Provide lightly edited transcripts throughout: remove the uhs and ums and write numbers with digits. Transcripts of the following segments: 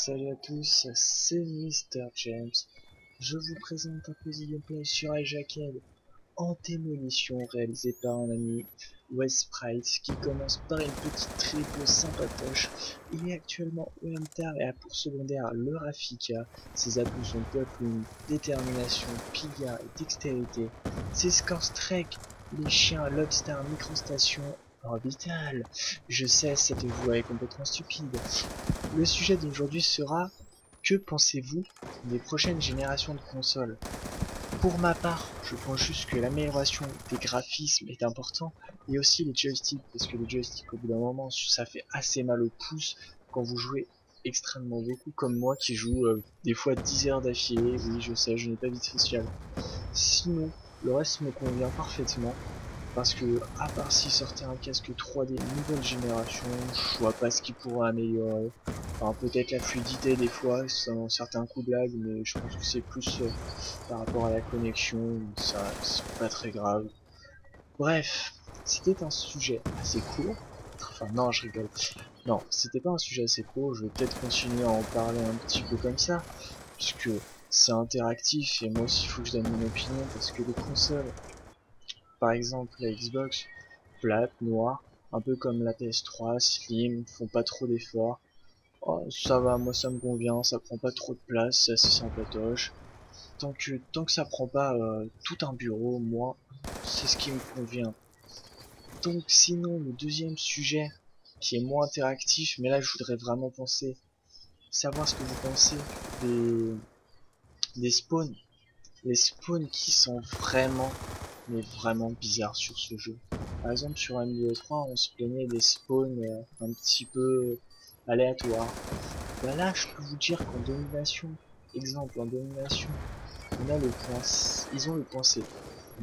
Salut à tous, c'est Mr James. Je vous présente un petit gameplay sur iJacked en démolition réalisé par un ami, Westsprite, qui commence par une petite triple sympatoche. Il est actuellement au Hamtar et a pour secondaire le Rafika. Ses atouts sont Toppling, détermination, pillard et dextérité. Ses scores Strek, les chiens, Lobstar, microstation, orbital. Je sais, cette voix est complètement stupide. Le sujet d'aujourd'hui sera: que pensez-vous des prochaines générations de consoles? Pour ma part, je pense juste que l'amélioration des graphismes est important, et aussi les joysticks, parce que les joysticks au bout d'un moment ça fait assez mal au pouce quand vous jouez extrêmement beaucoup, comme moi qui joue des fois 10 heures d'affilée. Oui, je sais, je n'ai pas vie sociale. Sinon, le reste me convient parfaitement, parce que à part s'il sortait un casque 3D nouvelle génération, je vois pas ce qui pourrait améliorer. Enfin, peut-être la fluidité des fois, sans certains coups de lag, mais je pense que c'est plus par rapport à la connexion, ça c'est pas très grave. Bref, c'était un sujet assez court. Enfin non, je rigole. Non, c'était pas un sujet assez court, je vais peut-être continuer à en parler un petit peu comme ça, puisque c'est interactif et moi aussi il faut que je donne mon opinion, parce que les consoles, par exemple la Xbox, plate, noire, un peu comme la PS3, slim, font pas trop d'efforts. Oh, ça va, moi ça me convient, ça prend pas trop de place, c'est assez sympatoche. Tant que ça prend pas tout un bureau, moi, c'est ce qui me convient. Donc sinon, le deuxième sujet, qui est moins interactif, mais là je voudrais vraiment savoir ce que vous pensez des, des spawns. Les spawns qui sont vraiment, mais vraiment bizarres sur ce jeu. Par exemple, sur MW3, on se plaignait des spawns un petit peu aléatoires. Bah là, je peux vous dire qu'en domination, exemple, en domination, on a le point C, ils ont le point C,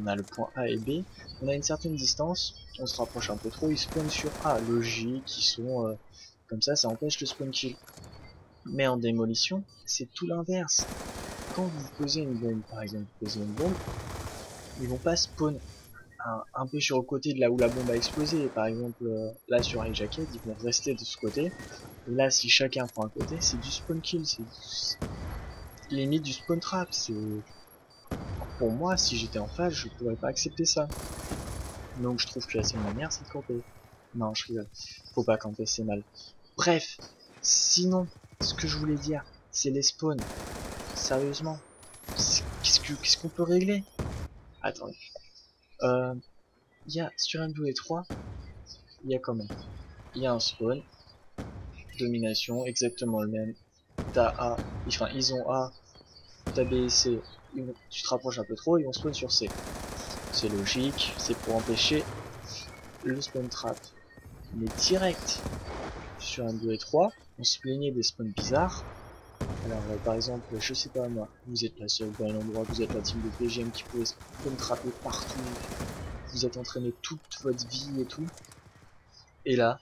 on a le point A et B, on a une certaine distance, on se rapproche un peu trop, ils spawnent sur A, logique, ils sont comme ça empêche le spawn kill. Mais en démolition, c'est tout l'inverse. Quand vous posez une bombe, par exemple, vous posez une bombe, ils vont pas spawn un peu sur le côté de là où la bombe a explosé. Par exemple, là sur iJacked, ils vont rester de ce côté. Et là, si chacun prend un côté, c'est du spawn kill, c'est limite du spawn trap. C'est, pour moi, si j'étais en face, je pourrais pas accepter ça. Donc je trouve que la seule manière, c'est de camper. Non, je rigole. Faut pas camper, c'est mal. Bref, sinon, ce que je voulais dire, c'est les spawns. Sérieusement, qu'est-ce qu'on peut régler? Attendez. Il y a sur MW3, il y a comment? Il y a un spawn, domination, exactement le même. T'as A, enfin ils ont A, t'as B et C, tu te rapproches un peu trop, ils vont spawn sur C. C'est logique, c'est pour empêcher le spawn trap. Mais direct sur un 2 et 3, on se plaignait des spawns bizarres. Alors par exemple, je sais pas moi, vous êtes la seule dans un endroit, vous êtes la team de PGM qui pouvait spawn trapper partout, vous êtes entraîné toute votre vie et tout, et là,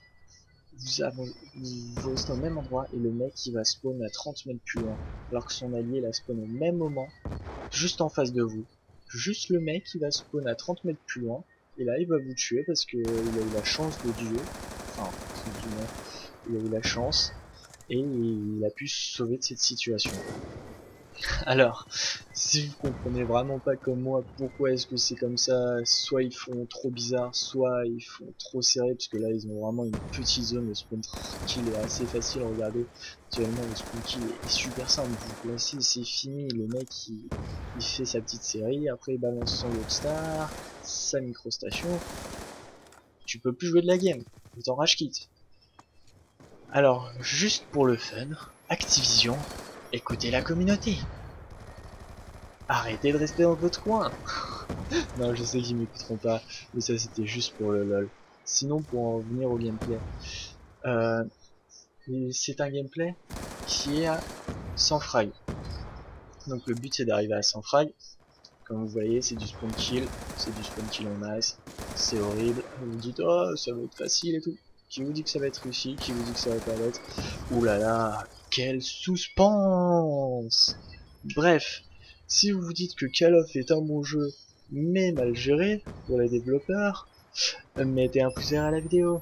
vous restez au même endroit et le mec il va spawn à 30 mètres plus loin, alors que son allié la spawn au même moment, juste en face de vous. Juste le mec il va spawn à 30 mètres plus loin, et là il va vous tuer parce que il a eu la chance de Dieu, enfin, il a eu la chance, et il a pu se sauver de cette situation. Alors, si vous comprenez vraiment pas comme moi pourquoi est-ce que c'est comme ça, soit ils font trop bizarre, soit ils font trop serré, parce que là ils ont vraiment une petite zone, le spawn kill est assez facile, regardez, actuellement le spawn kill est super simple, vous placez, c'est fini, le mec il fait sa petite série, après il balance son Lobstar, sa microstation, tu peux plus jouer de la game, il t'en rage quitte. Alors, juste pour le fun, Activision, écoutez la communauté. Arrêtez de rester dans votre coin. Non, je sais qu'ils m'écouteront pas, mais ça c'était juste pour le lol. Sinon, pour en venir au gameplay, euh, c'est un gameplay qui est à 100 frags. Donc le but c'est d'arriver à 100 frags. Comme vous voyez, c'est du spawn kill, en masse, c'est horrible. Vous vous dites oh ça va être facile et tout. Qui vous dit que ça va être réussi? Qui vous dit que ça va pas l'être? Ouh là là, quel suspense! Bref, si vous vous dites que Call of est un bon jeu, mais mal géré pour les développeurs, mettez un pouce vert à la vidéo.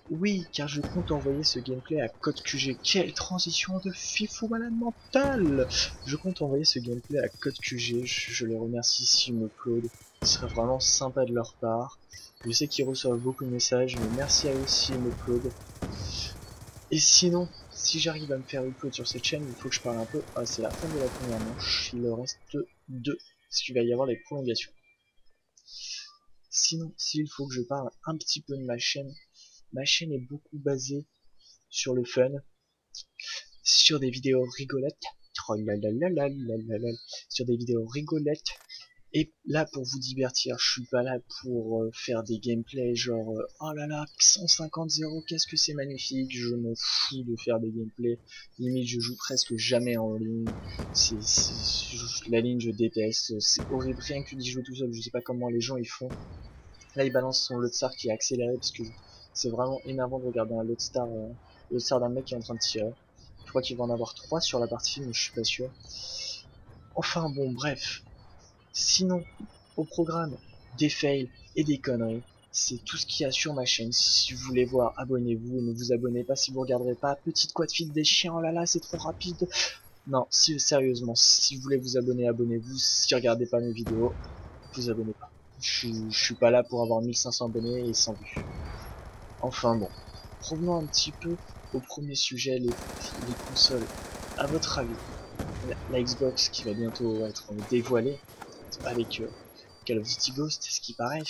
Oui, car je compte envoyer ce gameplay à Code QG. Quelle transition de fifou malade mental! Je compte envoyer ce gameplay à Code QG. Je les remercie s'ils me uploadent. Ce serait vraiment sympa de leur part. Je sais qu'ils reçoivent beaucoup de messages, mais merci à eux s'ils me uploadent. Et sinon, si j'arrive à me faire upload sur cette chaîne, il faut que je parle un peu. Ah, c'est la fin de la première manche. Il en reste deux, parce qu'il va y avoir des prolongations. Sinon, s'il faut que je parle un petit peu de ma chaîne est beaucoup basée sur le fun, sur des vidéos rigolotes, sur des vidéos rigolotes, et là pour vous divertir. Je suis pas là pour faire des gameplays genre oh là là 150-0, qu'est-ce que c'est magnifique. Je m'en fous de faire des gameplays, limite je joue presque jamais en ligne. La ligne je déteste, c'est horrible, rien que d'y jouer tout seul. Je sais pas comment les gens ils font. Là il balance son loadstar qui est accéléré parce que c'est vraiment énervant de regarder un loadstar d'un mec qui est en train de tirer. Je crois qu'il va en avoir 3 sur la partie, mais je suis pas sûr. Enfin bon, bref. Sinon, au programme, des fails et des conneries. C'est tout ce qu'il y a sur ma chaîne. Si vous voulez voir, abonnez-vous. Ne vous abonnez pas si vous regarderez pas. Petite quoi de fil des chiens, oh là là, c'est trop rapide. Non, si, sérieusement, si vous voulez vous abonner, abonnez-vous. Si vous regardez pas mes vidéos, vous abonnez pas. Je suis pas là pour avoir 1500 abonnés et 100 vues. Enfin bon, revenons un petit peu au premier sujet, les consoles. À votre avis, la Xbox qui va bientôt être dévoilée avec Call of Duty Ghost, ce qui paraît,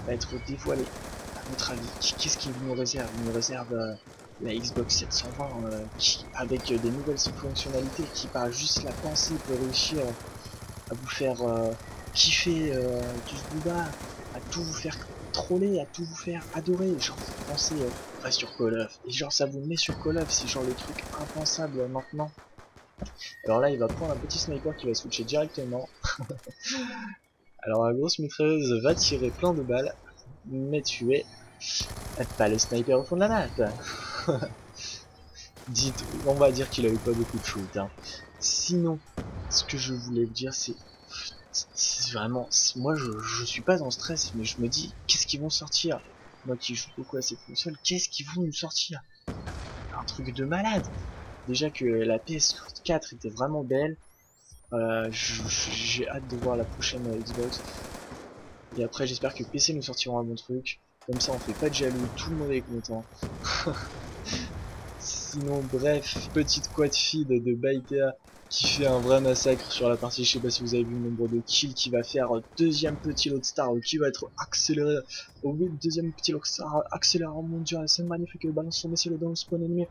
va être dévoilée. À votre avis, qu'est-ce qu'il nous réserve? Il nous réserve la Xbox 720 avec des nouvelles fonctionnalités qui, par juste la pensée, peut réussir à vous faire kiffer du Booba, à tout vous faire troller, à tout vous faire adorer. Genre, vous pensez pas sur Call of, et genre ça vous met sur Call of, c'est genre le truc impensable maintenant. Alors là, il va prendre un petit sniper qui va switcher directement. Alors la grosse mitrailleuse va tirer plein de balles, mais tuer pas le sniper au fond de la map. Dites, on va dire qu'il a eu pas beaucoup de shoot. Hein. Sinon, ce que je voulais vous dire, c'est vraiment, moi je suis pas en stress, mais je me dis, qu'est-ce qu'ils vont sortir? Moi qui joue beaucoup à cette console, qu'est-ce qu'ils vont nous sortir? Un truc de malade. Déjà que la PS4 était vraiment belle. J'ai hâte de voir la prochaine Xbox. Et après, j'espère que PC nous sortiront un bon truc. Comme ça, on fait pas de jaloux, tout le monde est content. Sinon, bref, petite quad feed de Baïtea qui fait un vrai massacre sur la partie. Je sais pas si vous avez vu le nombre de kills qui va faire. Deuxième petit lot star qui va être accéléré. Oui, deuxième petit lot star accéléré en mondial. C'est magnifique. Balance son missile dans le spawn ennemi.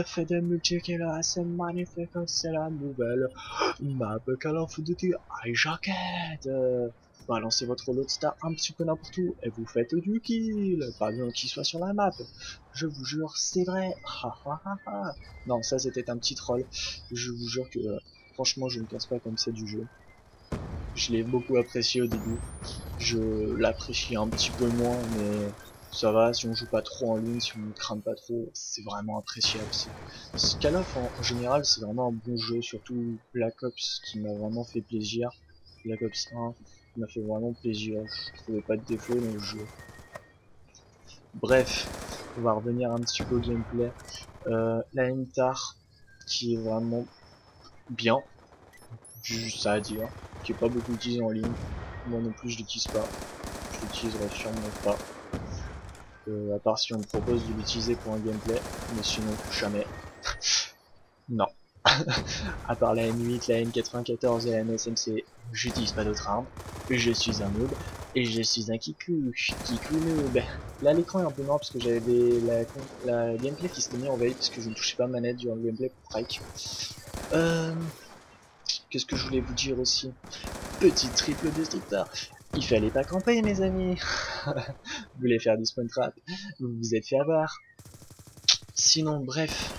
Fait des multi-kills. C'est magnifique. C'est la nouvelle map Call of Duty Hijacked. Balancez votre lot star un petit peu n'importe où et vous faites du kill. Pas besoin qu'il soit sur la map. Je vous jure, c'est vrai. Non, ça c'était un petit troll. Je vous jure que franchement, je ne pense pas comme ça du jeu. Je l'ai beaucoup apprécié au début. Je l'apprécie un petit peu moins, mais ça va. Si on joue pas trop en ligne, si on ne craint pas trop, c'est vraiment appréciable. Call of en général, c'est vraiment un bon jeu, surtout Black Ops qui m'a vraiment fait plaisir. Black Ops 1 m'a fait vraiment plaisir. Je trouvais pas de défaut dans le jeu. Bref, on va revenir un petit peu au gameplay. La MTAR qui est vraiment bien, juste ça à dire, qui est pas beaucoup utilisé en ligne. Moi non plus je l'utilise pas, je l'utiliserai sûrement pas. À part si on me propose de l'utiliser pour un gameplay, mais sinon jamais. Non. À part la M8, la M94 et la MSMC, j'utilise pas d'autres armes. Je suis un noob et je suis un kikou noob. Là l'écran est un peu noir parce que j'avais la gameplay qui s'était mis en veille parce que je ne touchais pas manette durant le gameplay pour Prike. Qu'est-ce que je voulais vous dire aussi? Petit triple destructeur. Il fallait pas camper mes amis. Vous voulez faire du spawn trap, vous vous êtes fait avoir. Sinon bref,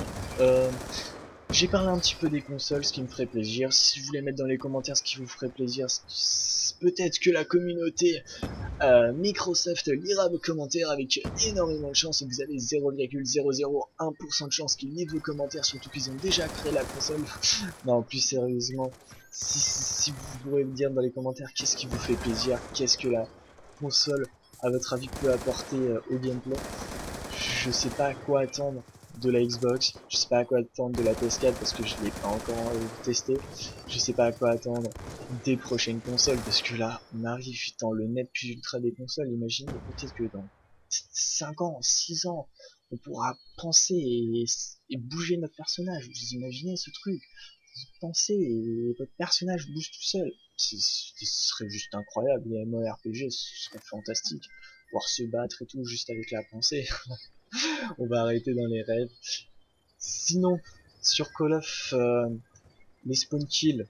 j'ai parlé un petit peu des consoles, ce qui me ferait plaisir. Si vous voulez mettre dans les commentaires ce qui vous ferait plaisir, peut-être que la communauté Microsoft lira vos commentaires avec énormément de chance. Vous avez 0,001% de chance qu'ils lisent vos commentaires, surtout qu'ils ont déjà créé la console. Non, plus sérieusement, si vous pourrez me dire dans les commentaires qu'est-ce qui vous fait plaisir, qu'est-ce que la console, à votre avis, peut apporter au gameplay. je sais pas à quoi attendre de la Xbox, je sais pas à quoi attendre de la PS4 parce que je l'ai pas encore testé, je sais pas à quoi attendre des prochaines consoles parce que là on arrive dans le net plus ultra des consoles. Imaginez peut-être que dans 5 ans, 6 ans on pourra penser et bouger notre personnage. Vous imaginez ce truc, vous pensez et votre personnage bouge tout seul, ce serait juste incroyable. Les MMORPG ce serait fantastique, pouvoir se battre et tout juste avec la pensée. On va arrêter dans les rêves. Sinon, sur Call of, les spawn kills,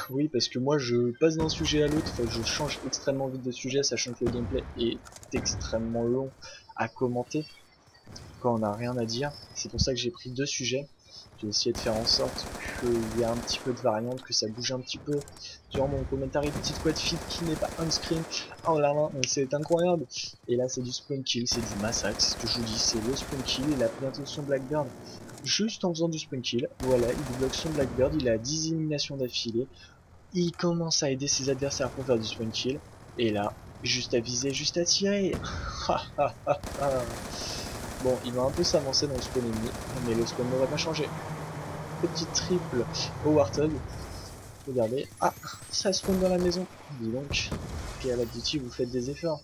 oui, parce que moi je passe d'un sujet à l'autre, je change extrêmement vite de sujet, sachant que le gameplay est extrêmement long à commenter quand on n'a rien à dire. C'est pour ça que j'ai pris 2 sujets. J'ai essayé de faire en sorte qu'il y ait un petit peu de variante, que ça bouge un petit peu. Genre mon commentaire est petite quad feed qui n'est pas on-screen. Oh là là, c'est incroyable. Et là c'est du spawn kill, c'est du massacre, c'est ce que je vous dis, c'est le spawn kill. Il a bientôt son Blackbird. Juste en faisant du spawn kill, voilà, il débloque son Blackbird, il a 10 éliminations d'affilée. Il commence à aider ses adversaires pour faire du spawn kill. Et là, juste à viser, juste à tirer. Bon, il va un peu s'avancer dans le spawn ennemi, mais le spawn ne va pas changer. Petit triple au Warthog. Regardez. Ah, ça spawn dans la maison. Dis donc, Call of Duty, vous faites des efforts.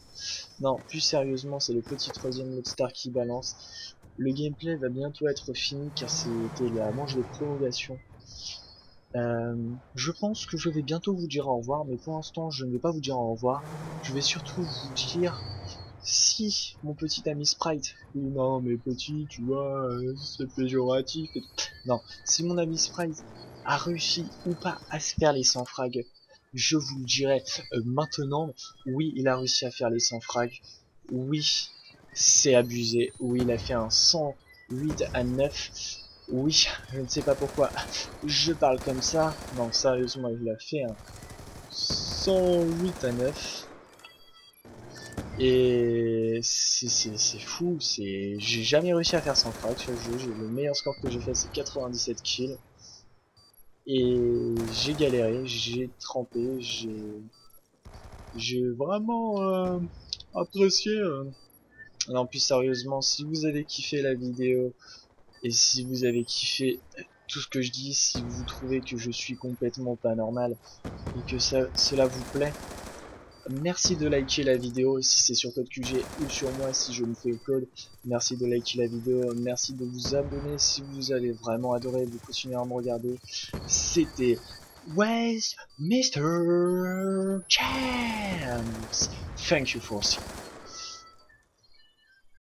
Non, plus sérieusement, c'est le petit troisième Loadstar qui balance. Le gameplay va bientôt être fini car c'était la manche de prolongation. Je pense que je vais bientôt vous dire au revoir, mais pour l'instant, je ne vais pas vous dire au revoir. Je vais surtout vous dire si mon petit ami Sprite, ou non mais petit, tu vois, c'est péjoratif et tout. Non, si mon ami Sprite a réussi ou pas à se faire les 100 frags, je vous le dirai maintenant. Oui, il a réussi à faire les 100 frags. Oui, c'est abusé. Oui, il a fait un 108 à 9. Oui, je ne sais pas pourquoi je parle comme ça. Non, sérieusement, il a fait un 108 à 9. Et c'est fou, j'ai jamais réussi à faire 100 frags sur le jeu. Le meilleur score que j'ai fait c'est 97 kills. Et j'ai galéré, j'ai trempé, j'ai vraiment apprécié. Non, plus sérieusement, si vous avez kiffé la vidéo et si vous avez kiffé tout ce que je dis, si vous trouvez que je suis complètement pas normal et que cela vous plaît, merci de liker la vidéo si c'est sur Code QG ou sur moi si je me fais le code. Merci de liker la vidéo, merci de vous abonner si vous avez vraiment adoré, vous continuez à me regarder. C'était West Mr. Champs. Thank you for watching.